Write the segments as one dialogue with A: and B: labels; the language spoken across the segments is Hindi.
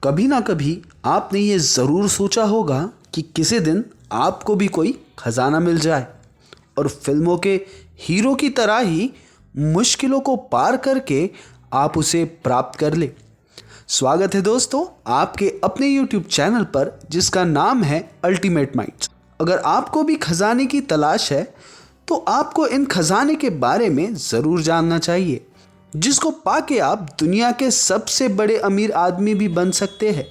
A: कभी ना कभी आपने ये ज़रूर सोचा होगा कि किसी दिन आपको भी कोई खजाना मिल जाए और फिल्मों के हीरो की तरह ही मुश्किलों को पार करके आप उसे प्राप्त कर ले। स्वागत है दोस्तों आपके अपने YouTube चैनल पर जिसका नाम है अल्टीमेट माइंड्स। अगर आपको भी खजाने की तलाश है तो आपको इन खजाने के बारे में ज़रूर जानना चाहिए, जिसको पाके आप दुनिया के सबसे बड़े अमीर आदमी भी बन सकते हैं।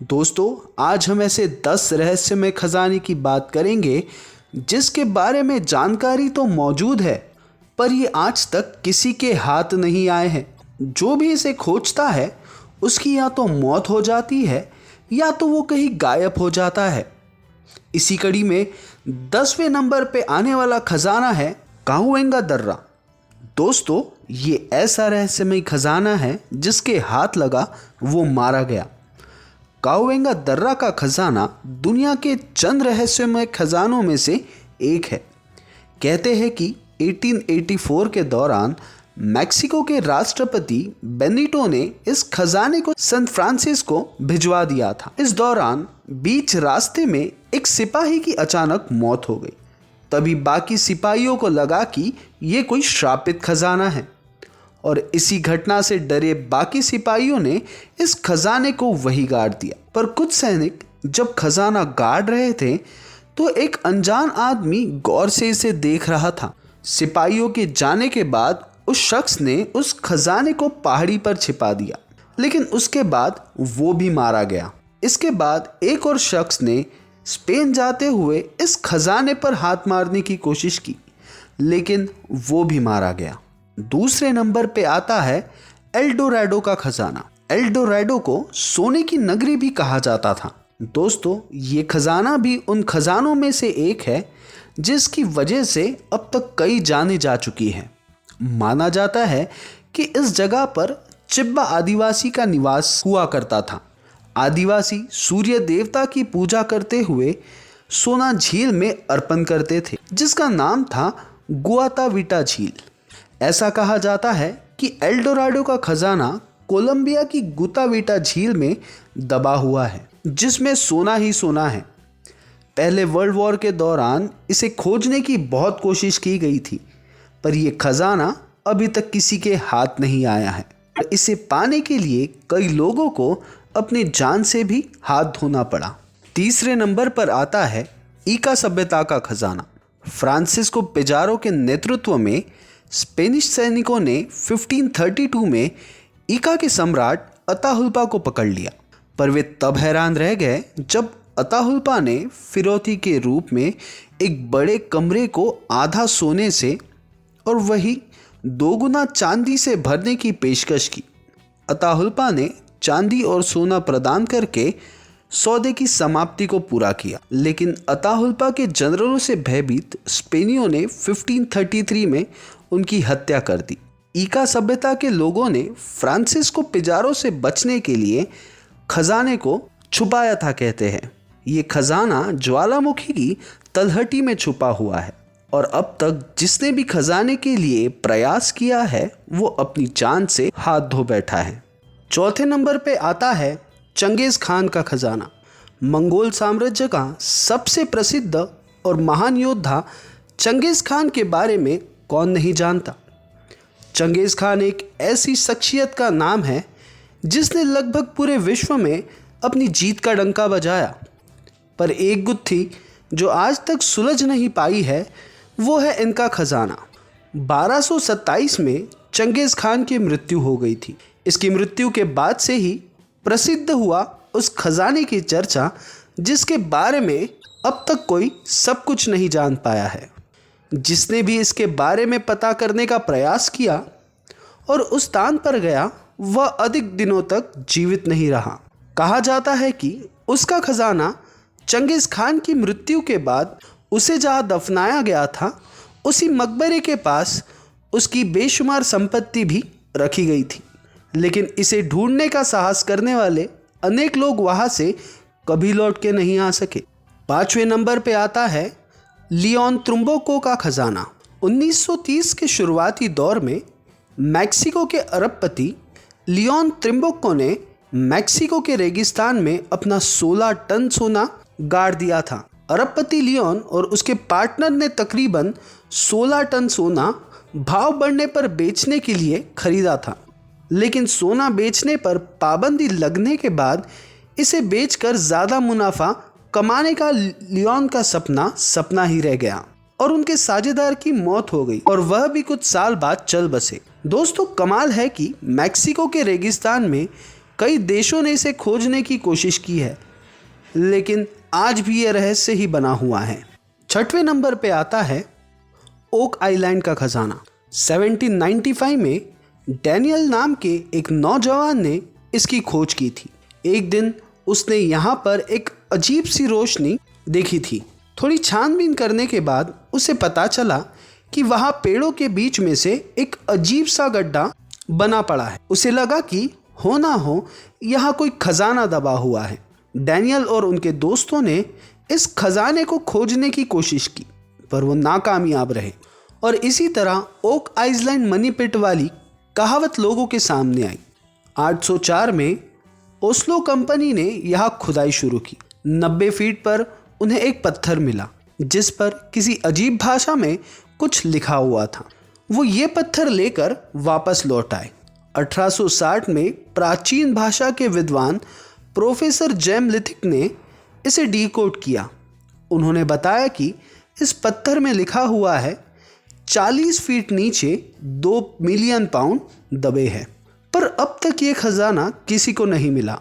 A: दोस्तों, आज हम ऐसे 10 रहस्यमय खजाने की बात करेंगे जिसके बारे में जानकारी तो मौजूद है पर ये आज तक किसी के हाथ नहीं आए हैं। जो भी इसे खोजता है उसकी या तो मौत हो जाती है या तो वो कहीं गायब हो जाता है। इसी कड़ी में 10वें नंबर पे आने वाला खजाना है काहुएंगा दर्रा। दोस्तों, ये ऐसा रहस्यमय खजाना है जिसके हाथ लगा वो मारा गया। काहुएंगा दर्रा का खजाना दुनिया के चंद रहस्यमय खजानों में से एक है। कहते हैं कि 1884 के दौरान मैक्सिको के राष्ट्रपति बेनिटो ने इस खजाने को सैन फ्रांसिस्को भिजवा दिया था। इस दौरान बीच रास्ते में एक सिपाही की अचानक मौत हो गई। तभी बाकी सिपाहियों को लगा कि ये कोई श्रापित खजाना है और इसी घटना से डरे बाकी सिपाहियों ने इस खजाने को वहीं गाड़ दिया। पर कुछ सैनिक जब खजाना गाड़ रहे थे तो एक अनजान आदमी गौर से इसे देख रहा था। सिपाहियों के जाने के बाद उस शख्स ने उस खजाने को पहाड़ी पर छिपा दिया, लेकिन उसके बाद वो भी मारा गया। इसके बाद एक और शख्स ने स्पेन जाते हुए इस खजाने पर हाथ मारने की कोशिश की, लेकिन वो भी मारा गया। दूसरे नंबर पे आता है एल डोराडो का खजाना। एल डोराडो को सोने की नगरी भी कहा जाता था। दोस्तों, ये खजाना भी उन खजानों में से एक है जिसकी वजह से अब तक कई जाने जा चुकी हैं। माना जाता है कि इस जगह पर चिब्बा आदिवासी का निवास हुआ करता था। आदिवासी सूर्य देवता की पूजा करते हुए सोना झील में अर्पण करते थे, जिसका नाम था गुआताविटा झील। ऐसा कहा जाता है कि एल डोराडो का खजाना कोलंबिया की गुताविटा झील में दबा हुआ है, जिसमें सोना ही सोना है। पहले वर्ल्ड वॉर के दौरान इसे खोजने की बहुत कोशिश की गई थी, पर यह खजाना अभी तक किसी के हाथ नहीं आया है। इसे पाने के लिए कई लोगों को अपनी जान से भी हाथ धोना पड़ा। तीसरे नंबर पर आता है ईका सभ्यता का खजाना। फ्रांसिस्को पिजारो के नेतृत्व में स्पेनिश सैनिकों ने 1532 में ईका के सम्राट अताहुल्पा को पकड़ लिया, पर वे तब हैरान रह गए जब अताहुल्पा ने फिरौती के रूप में एक बड़े कमरे को आधा सोने से और वही 2 गुना चांदी से भरने की पेशकश की। अताहुल्पा ने चांदी और सोना प्रदान करके सौदे की समाप्ति को पूरा किया, लेकिन अताहुल्पा के जनरलों से भयभीत स्पेनियों ने 1533 में उनकी हत्या कर दी। ईका सभ्यता के लोगों ने फ्रांसिस्को पिजारो से बचने के लिए खजाने को छुपाया था। कहते हैं ये खजाना ज्वालामुखी की तलहटी में छुपा हुआ है और अब तक जिसने भी खजाने के लिए प्रयास किया है वो अपनी जान से हाथ धो बैठा है। चौथे नंबर पे आता है चंगेज़ खान का खजाना। मंगोल साम्राज्य का सबसे प्रसिद्ध और महान योद्धा चंगेज़ खान के बारे में कौन नहीं जानता। चंगेज़ खान एक ऐसी शख्सियत का नाम है जिसने लगभग पूरे विश्व में अपनी जीत का डंका बजाया, पर एक गुत्थी जो आज तक सुलझ नहीं पाई है वो है इनका खजाना। 1227 में चंगेज़ खान की मृत्यु हो गई थी। इसकी मृत्यु के बाद से ही प्रसिद्ध हुआ उस खजाने की चर्चा जिसके बारे में अब तक कोई सब कुछ नहीं जान पाया है। जिसने भी इसके बारे में पता करने का प्रयास किया और उस स्थान पर गया वह अधिक दिनों तक जीवित नहीं रहा। कहा जाता है कि उसका खजाना चंगेज़ खान की मृत्यु के बाद उसे जहाँ दफनाया गया था उसी मकबरे के पास उसकी बेशुमार संपत्ति भी रखी गई थी, लेकिन इसे ढूंढने का साहस करने वाले अनेक लोग वहाँ से कभी लौट के नहीं आ सके। 5वें नंबर पे आता है लियोन त्रुम्बोको का खजाना। 1930 के शुरुआती दौर में मैक्सिको के अरबपति लियोन त्रिम्बोको ने मैक्सिको के रेगिस्तान में अपना 16 टन सोना गाड़ दिया था। अरबपति लियोन और उसके पार्टनर ने तकरीबन 16 टन सोना भाव बढ़ने पर बेचने के लिए खरीदा था, लेकिन सोना बेचने पर पाबंदी लगने के बाद इसे बेचकर ज़्यादा मुनाफा कमाने का लियोन का सपना ही रह गया और उनके साझेदार की मौत हो गई और वह भी कुछ साल बाद चल बसे। दोस्तों, कमाल है कि मैक्सिको के रेगिस्तान में कई देशों ने इसे खोजने की कोशिश की है, लेकिन आज भी यह रहस्य ही बना हुआ है। 6वें नंबर पे आता है ओक आइलैंड का खजाना। 1795 में डैनियल नाम के एक नौजवान ने इसकी खोज की थी। एक दिन उसने यहाँ पर एक अजीब सी रोशनी देखी थी। थोड़ी छानबीन करने के बाद उसे पता चला कि वहाँ पेड़ों के बीच में से एक अजीब सा गड्ढा बना पड़ा है। उसे लगा कि हो ना हो यहाँ कोई खजाना दबा हुआ है। डैनियल और उनके दोस्तों ने इस खजाने को खोजने की कोशिश की, पर वो नाकामयाब रहे और इसी तरह ओक आइलैंड मनी पिट वाली कहावत लोगों के सामने आई। 804 में ओस्लो कंपनी ने यहाँ खुदाई शुरू की। 90 फीट पर उन्हें एक पत्थर मिला जिस पर किसी अजीब भाषा में कुछ लिखा हुआ था। वो ये पत्थर लेकर वापस लौट आए। 1860 में प्राचीन भाषा के विद्वान प्रोफेसर जेम लिथिक ने इसे डीकोड किया। उन्होंने बताया कि इस पत्थर में लिखा हुआ है 40 फीट नीचे 2 मिलियन पाउंड दबे हैं। पर अब तक ये खजाना किसी को नहीं मिला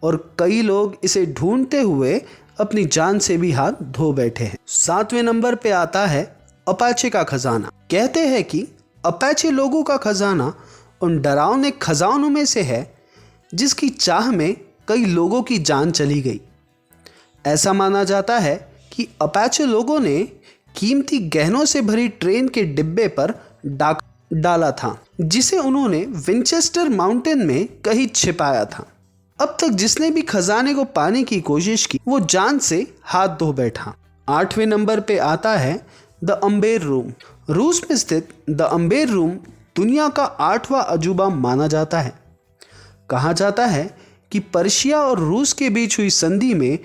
A: और कई लोग इसे ढूंढते हुए अपनी जान से भी हाथ धो बैठे हैं। 7वें नंबर पे आता है अपाचे का खजाना। कहते हैं कि अपाचे लोगों का खजाना उन डरावने खजानों में से है जिसकी चाह में कई लोगों की जान चली गई। ऐसा माना जाता है कि अपाचे लोगों ने कीमती गहनों से भरी ट्रेन के डिब्बे पर डाक डाला था जिसे उन्होंने विंचेस्टर माउंटेन में कहीं छिपाया था। अब तक जिसने भी खजाने को पाने की कोशिश की वो जान से हाथ धो बैठा। 8वें नंबर पे आता है द अम्बेर रूम। रूस में स्थित द अम्बेर रूम दुनिया का 8वां अजूबा माना जाता है। कहा जाता है कि पर्शिया और रूस के बीच हुई संधि में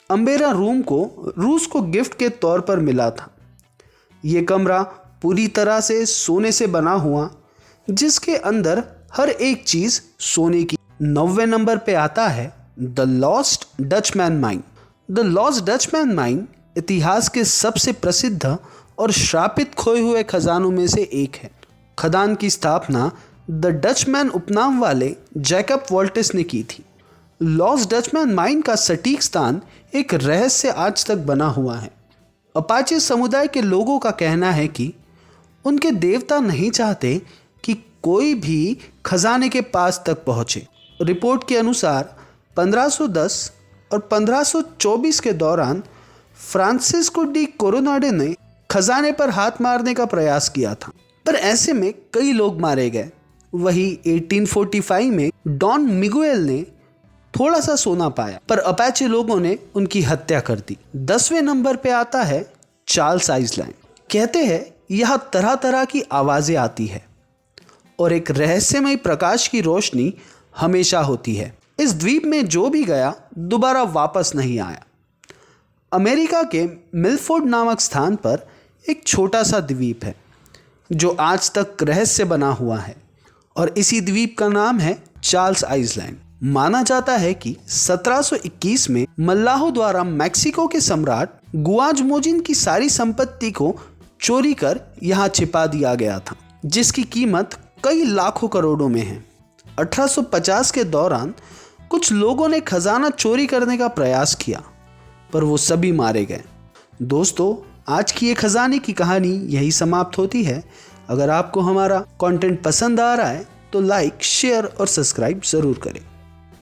A: अम्बेरा रूम को रूस को गिफ्ट के तौर पर मिला था। ये कमरा पूरी तरह से सोने से बना हुआ, जिसके अंदर हर एक चीज़ सोने की। 9वें नंबर पे आता है the lost Dutchman mine. The lost Dutchman mine इतिहास के सबसे प्रसिद्ध और श्रापित खोए हुए खजानों में से एक है। खदान की स्थापना द डचमैन उपनाम वाले जैकब वॉल्टिस ने की थी। लॉस्ट डचमैन माइन का सटीक स्थान एक रहस्य आज तक बना हुआ है। अपाचे समुदाय के लोगों का कहना है कि उनके देवता नहीं चाहते कि कोई भी खजाने के पास तक पहुँचे। रिपोर्ट के अनुसार 1510 और 1524 के दौरान फ्रांसिस्को डी कोरोनाडो ने खजाने पर हाथ मारने का प्रयास किया था, पर ऐसे में कई लोग मारे गए। वही 1845 में डॉन मिगुएल ने थोड़ा सा सोना पाया, पर अपाचे लोगों ने उनकी हत्या कर दी। 10वें नंबर पे आता है चार्ल्स आइलैंड। कहते हैं यहाँ तरह तरह की आवाज़ें आती है और एक रहस्यमय प्रकाश की रोशनी हमेशा होती है। इस द्वीप में जो भी गया दोबारा वापस नहीं आया। अमेरिका के मिलफोर्ड नामक स्थान पर एक छोटा सा द्वीप है जो आज तक रहस्य बना हुआ है और इसी द्वीप का नाम है चार्ल्स आइलैंड। माना जाता है कि 1721 में मल्लाहों द्वारा मैक्सिको के सम्राट गुआजमोजिन की सारी संपत्ति को चोरी कर यहाँ छिपा दिया गया था, जिसकी कीमत कई लाखों करोड़ों में है। 1850 के दौरान कुछ लोगों ने खजाना चोरी करने का प्रयास किया, पर वो सभी मारे गए। दोस्तों, आज की ये खजाने की कहानी यही समाप्त होती है। अगर आपको हमारा कंटेंट पसंद आ रहा है तो लाइक, शेयर और सब्सक्राइब ज़रूर करें।